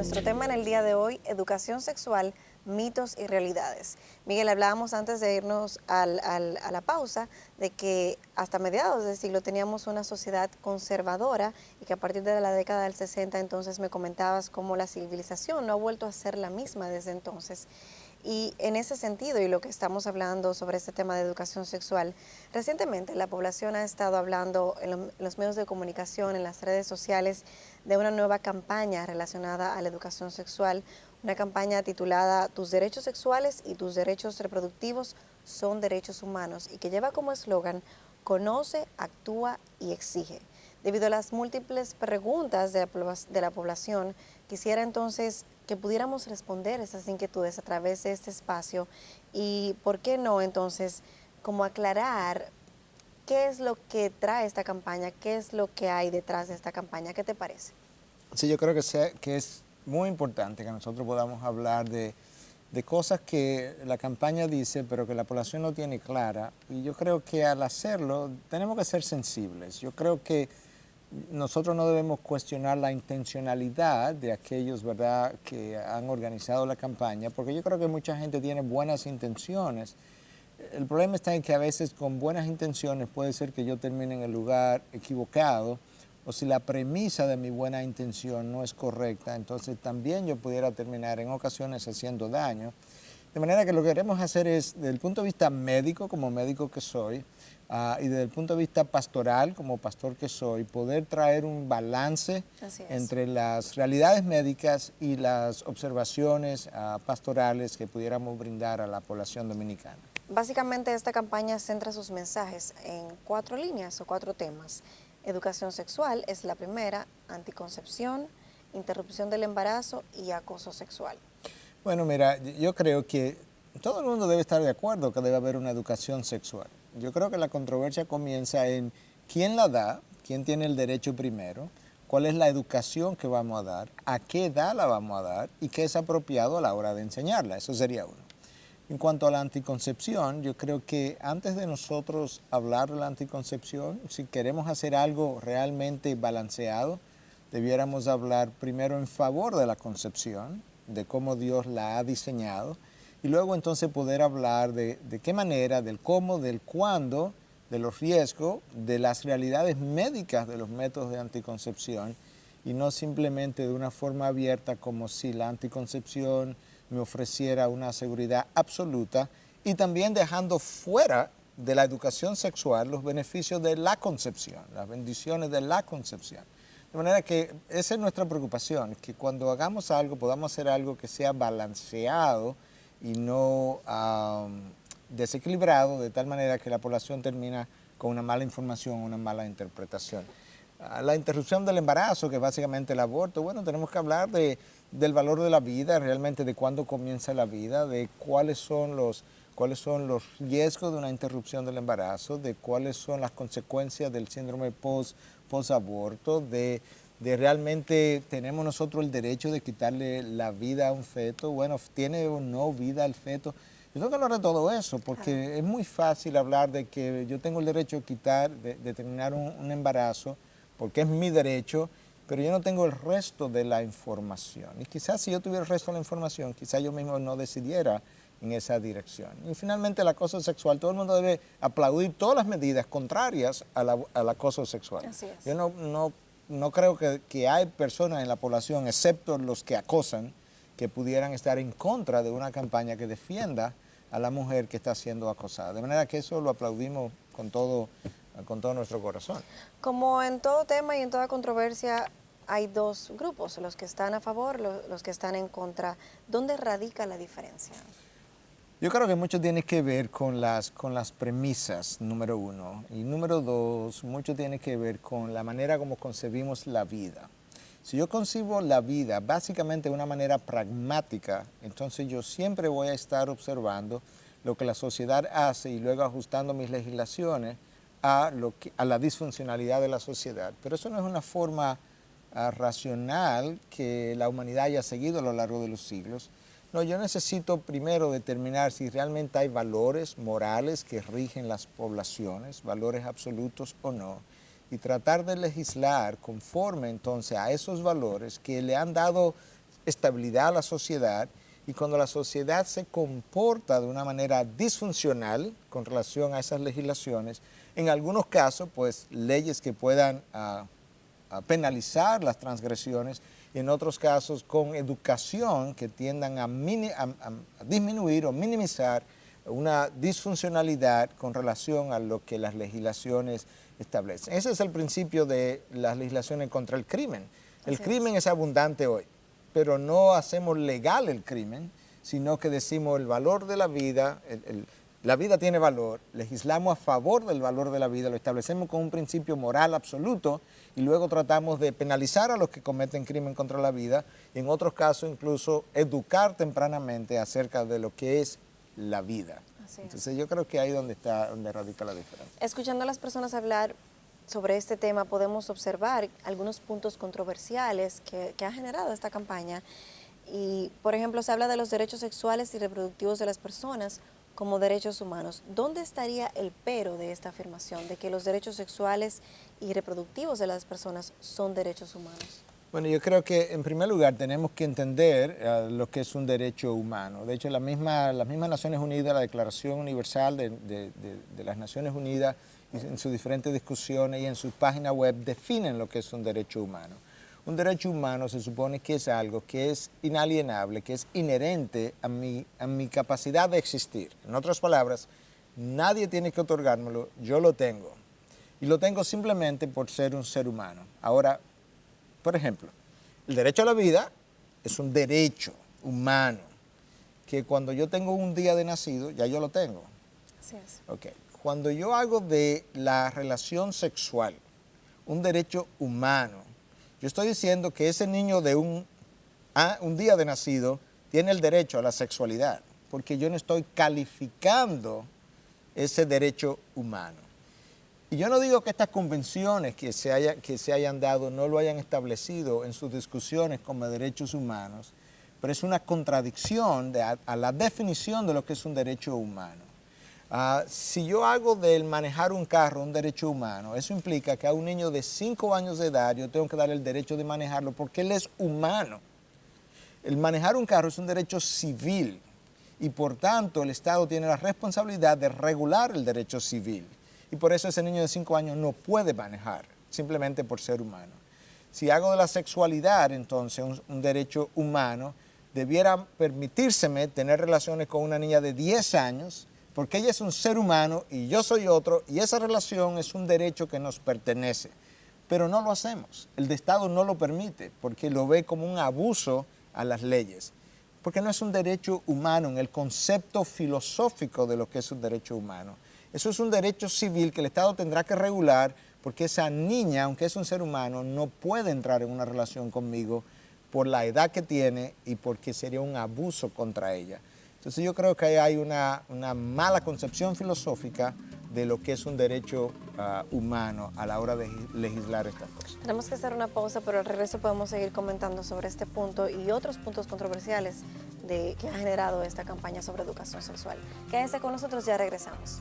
nuestro tema en el día de hoy, educación sexual, mitos y realidades. Miguel, hablábamos antes de irnos a la pausa de que hasta mediados del siglo teníamos una sociedad conservadora y que a partir de la década del 60 entonces me comentabas cómo la civilización no ha vuelto a ser la misma desde entonces. Y en ese sentido, y lo que estamos hablando sobre este tema de educación sexual, recientemente la población ha estado hablando en los medios de comunicación, en las redes sociales, de una nueva campaña relacionada a la educación sexual, una campaña titulada Tus derechos sexuales y tus derechos reproductivos son derechos humanos, y que lleva como eslogan Conoce, actúa y exige. Debido a las múltiples preguntas de la población, quisiera entonces que pudiéramos responder esas inquietudes a través de este espacio y, ¿por qué no entonces, como aclarar qué es lo que trae esta campaña, qué es lo que hay detrás de esta campaña? ¿Qué te parece? Sí, yo creo que es muy importante que nosotros podamos hablar de cosas que la campaña dice, pero que la población no tiene clara. Y yo creo que al hacerlo tenemos que ser sensibles. Yo creo que nosotros no debemos cuestionar la intencionalidad de aquellos, ¿verdad?, que han organizado la campaña, porque yo creo que mucha gente tiene buenas intenciones. El problema está en que a veces con buenas intenciones puede ser que yo termine en el lugar equivocado, o si la premisa de mi buena intención no es correcta, entonces también yo pudiera terminar en ocasiones haciendo daño. De manera que lo que queremos hacer es, desde el punto de vista médico, como médico que soy, y desde el punto de vista pastoral, como pastor que soy, poder traer un balance entre las realidades médicas y las observaciones pastorales que pudiéramos brindar a la población dominicana. Básicamente esta campaña centra sus mensajes en 4 líneas o 4 temas. Educación sexual es la primera, anticoncepción, interrupción del embarazo y acoso sexual. Bueno, mira, yo creo que todo el mundo debe estar de acuerdo que debe haber una educación sexual. Yo creo que la controversia comienza en quién la da, quién tiene el derecho primero, cuál es la educación que vamos a dar, a qué edad la vamos a dar y qué es apropiado a la hora de enseñarla. Eso sería uno. En cuanto a la anticoncepción, yo creo que antes de nosotros hablar de la anticoncepción, si queremos hacer algo realmente balanceado, debiéramos hablar primero en favor de la concepción, de cómo Dios la ha diseñado, y luego entonces poder hablar de qué manera, del cómo, del cuándo, de los riesgos, de las realidades médicas de los métodos de anticoncepción, y no simplemente de una forma abierta como si la anticoncepción me ofreciera una seguridad absoluta, y también dejando fuera de la educación sexual los beneficios de la concepción, las bendiciones de la concepción. De manera que esa es nuestra preocupación, que cuando hagamos algo podamos hacer algo que sea balanceado y no desequilibrado, de tal manera que la población termina con una mala información, una mala interpretación. La interrupción del embarazo, que es básicamente el aborto, bueno, tenemos que hablar del valor de la vida, realmente de cuándo comienza la vida, de cuáles son los riesgos de una interrupción del embarazo, de cuáles son las consecuencias del síndrome post-aborto, de realmente tenemos nosotros el derecho de quitarle la vida a un feto, bueno, tiene o no vida el feto. Yo tengo que hablar de todo eso, porque es muy fácil hablar de que yo tengo el derecho de terminar un embarazo, porque es mi derecho, pero yo no tengo el resto de la información. Y quizás si yo tuviera el resto de la información, quizás yo mismo no decidiera en esa dirección. Y finalmente el acoso sexual, todo el mundo debe aplaudir todas las medidas contrarias al acoso sexual. Así es. Yo no creo que hay personas en la población, excepto los que acosan, que pudieran estar en contra de una campaña que defienda a la mujer que está siendo acosada. De manera que eso lo aplaudimos con todo nuestro corazón. Como en todo tema y en toda controversia, hay 2 grupos, los que están a favor, los que están en contra. ¿Dónde radica la diferencia? Yo creo que mucho tiene que ver con las premisas, número 1. Y número 2, mucho tiene que ver con la manera como concebimos la vida. Si yo concibo la vida básicamente de una manera pragmática, entonces yo siempre voy a estar observando lo que la sociedad hace y luego ajustando mis legislaciones a la disfuncionalidad de la sociedad. Pero eso no es una forma racional que la humanidad haya seguido a lo largo de los siglos. No, yo necesito primero determinar si realmente hay valores morales que rigen las poblaciones, valores absolutos o no, y tratar de legislar conforme entonces a esos valores que le han dado estabilidad a la sociedad, y cuando la sociedad se comporta de una manera disfuncional con relación a esas legislaciones, en algunos casos, pues leyes que puedan a penalizar las transgresiones, y en otros casos con educación que tiendan a disminuir o minimizar una disfuncionalidad con relación a lo que las legislaciones establecen. Ese es el principio de las legislaciones contra el crimen. El crimen es abundante hoy, pero no hacemos legal el crimen, sino que decimos el valor de la vida, la vida tiene valor, legislamos a favor del valor de la vida, lo establecemos como un principio moral absoluto y luego tratamos de penalizar a los que cometen crimen contra la vida y en otros casos incluso educar tempranamente acerca de lo que es la vida. Entonces yo creo que ahí donde radica la diferencia. Escuchando a las personas hablar sobre este tema, podemos observar algunos puntos controversiales que ha generado esta campaña. Y, por ejemplo, se habla de los derechos sexuales y reproductivos de las personas como derechos humanos. ¿Dónde estaría el pero de esta afirmación, de que los derechos sexuales y reproductivos de las personas son derechos humanos? Bueno, yo creo que en primer lugar tenemos que entender lo que es un derecho humano. De hecho, las mismas Naciones Unidas, la Declaración Universal de las Naciones Unidas, en sus diferentes discusiones y en sus páginas web definen lo que es un derecho humano. Un derecho humano se supone que es algo que es inalienable, que es inherente a mi capacidad de existir. En otras palabras, nadie tiene que otorgármelo, yo lo tengo. Y lo tengo simplemente por ser un ser humano. Ahora, por ejemplo, el derecho a la vida es un derecho humano que cuando yo tengo un día de nacido, ya yo lo tengo. Así es. Okay. Cuando yo hago de la relación sexual un derecho humano, yo estoy diciendo que ese niño de un día de nacido tiene el derecho a la sexualidad, porque yo no estoy calificando ese derecho humano. Y yo no digo que estas convenciones que se hayan dado no lo hayan establecido en sus discusiones como derechos humanos, pero es una contradicción a la definición de lo que es un derecho humano. Si yo hago del manejar un carro un derecho humano, eso implica que a un niño de 5 años de edad yo tengo que darle el derecho de manejarlo porque él es humano. El manejar un carro es un derecho civil y por tanto el Estado tiene la responsabilidad de regular el derecho civil. Y por eso ese niño de 5 años no puede manejar, simplemente por ser humano. Si hago de la sexualidad entonces un derecho humano, debiera permitírseme tener relaciones con una niña de 10 años, porque ella es un ser humano y yo soy otro, y esa relación es un derecho que nos pertenece. Pero no lo hacemos. El Estado no lo permite porque lo ve como un abuso a las leyes. Porque no es un derecho humano en el concepto filosófico de lo que es un derecho humano. Eso es un derecho civil que el Estado tendrá que regular porque esa niña, aunque es un ser humano, no puede entrar en una relación conmigo por la edad que tiene y porque sería un abuso contra ella. Entonces yo creo que hay una mala concepción filosófica de lo que es un derecho humano a la hora de legislar estas cosas. Tenemos que hacer una pausa, pero al regreso podemos seguir comentando sobre este punto y otros puntos controversiales que ha generado esta campaña sobre educación sexual. Quédense con nosotros, ya regresamos.